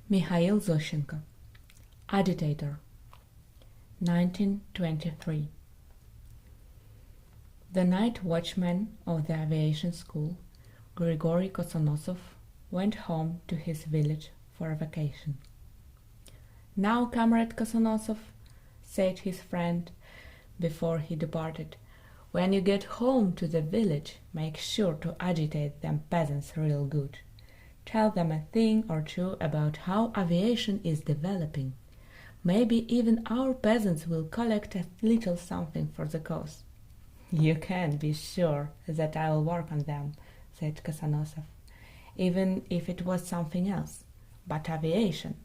Mikhail Zoshchenko, Agitator, 1923. The night watchman of the aviation school, Grigory Kosonosov, went home to his village for a vacation. "Now, Comrade Kosonosov," said his friend before he departed, "when you get home to the village, make sure to agitate them peasants real good. Tell them a thing or two about how aviation is developing. Maybe even our peasants will collect a little something for the cause." "You can be sure that I will work on them," said Kosonosov, "even if it was something else. But aviation,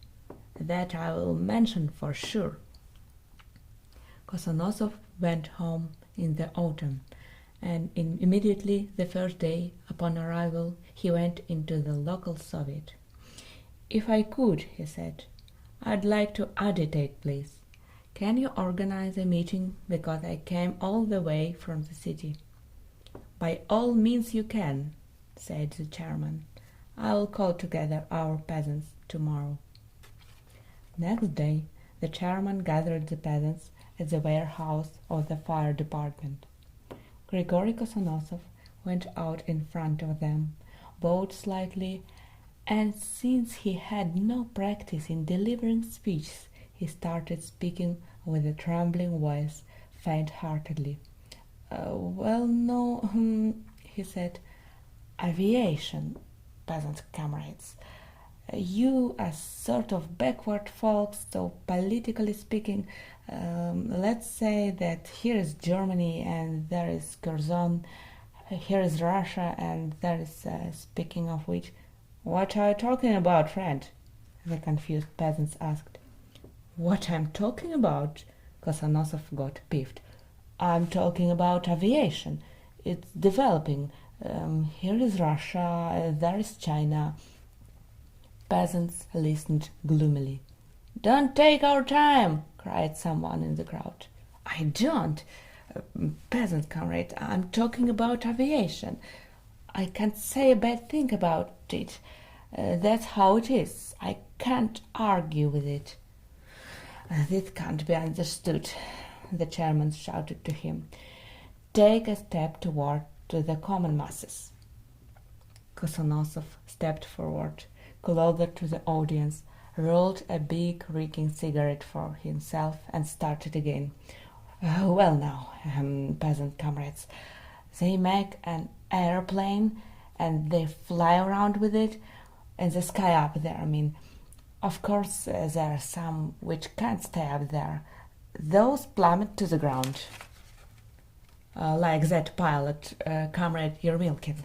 that I will mention for sure." Kosonosov went home in the autumn, and immediately the first day upon arrival he went into the local Soviet. "If I could," he said, "I'd like to agitate, please. Can you organize a meeting, because I came all the way from the city?" "By all means you can," said the chairman. "I'll call together our peasants tomorrow." Next day the chairman gathered the peasants at the warehouse of the fire department. Grigory Kosonosov went out in front of them, bowed slightly, and since he had no practice in delivering speeches, he started speaking with a trembling voice, faint-heartedly. "Well, no," he said, "aviation, peasant comrades. You are sort of backward folks, so politically speaking, let's say that here is Germany and there is Curzon, here is Russia and there is, speaking of which—" "What are you talking about, friend?" the confused peasants asked. "What I'm talking about?" Kosonosov got peeved. "I'm talking about aviation. It's developing. Here is Russia, there is China." Peasants listened gloomily. "Don't take our time!" cried someone in the crowd. "I don't, peasant comrade. I'm talking about aviation. I can't say a bad thing about it. That's how it is. I can't argue with it." "This can't be understood," the chairman shouted to him. "Take a step toward the common masses." Kosonosov stepped forward, closer to the audience, rolled a big reeking cigarette for himself, and started again. "Well now, peasant comrades, they make an airplane and they fly around with it in the sky up there. I mean, of course, there are some which can't stay up there. Those plummet to the ground, like that pilot, Comrade Yermilkin.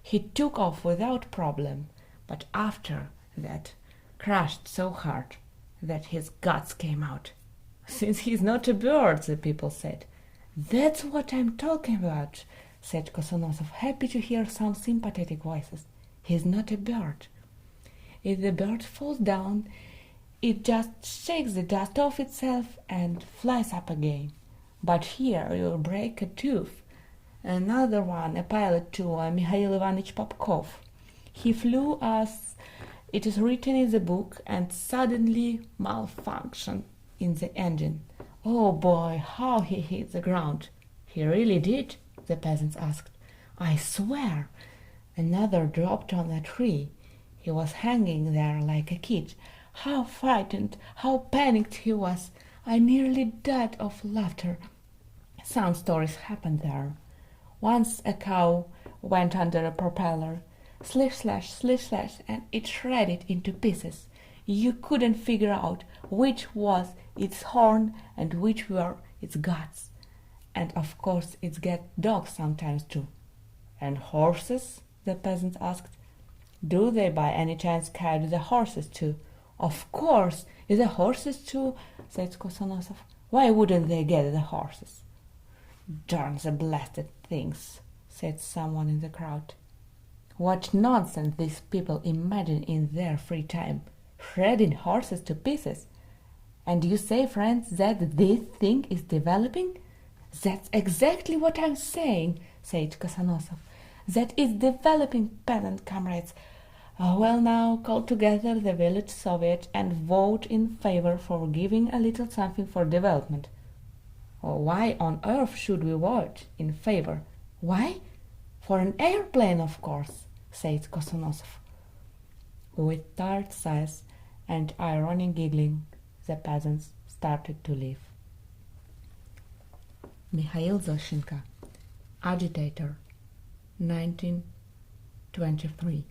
He took off without problem, but after that crashed so hard that his guts came out. Since he's not a bird, the people said. "That's what I'm talking about," said Kosonosov, happy to hear some sympathetic voices. "He's not a bird. If the bird falls down, it just shakes the dust off itself and flies up again. But here you'll break a tooth. Another one, a pilot too, Mikhail Ivanich Popkov. He flew as it is written in the book and suddenly malfunctioned in the engine. Oh boy, how he hit the ground!" "He really did?" the peasants asked. "I swear." Another dropped on a tree. He was hanging there like a kid. How frightened, how panicked he was! I nearly died of laughter. Some stories happened there. Once a cow went under a propeller. Slish slash, and it shredded into pieces. You couldn't figure out which was its horn and which were its guts. And of course it gets dogs sometimes too. "And horses?" the peasants asked. "Do they by any chance carry the horses too?" "Of course, the horses too," said Kosonosov. "Why wouldn't they get the horses?" "Darn the blasted things," said someone in the crowd. "What nonsense these people imagine in their free time, shredding horses to pieces. And you say, friends, that this thing is developing?" "That's exactly what I'm saying," said Kosonosov. "That is developing, peasant comrades. Oh, well, now call together the village Soviet and vote in favor for giving a little something for development. Oh, why on earth should we vote in favor? Why? For an airplane, of course, said Kosonosov. With tired sighs and ironic giggling, the peasants started to leave. Mikhail Zoshchenko, Agitator, 1923.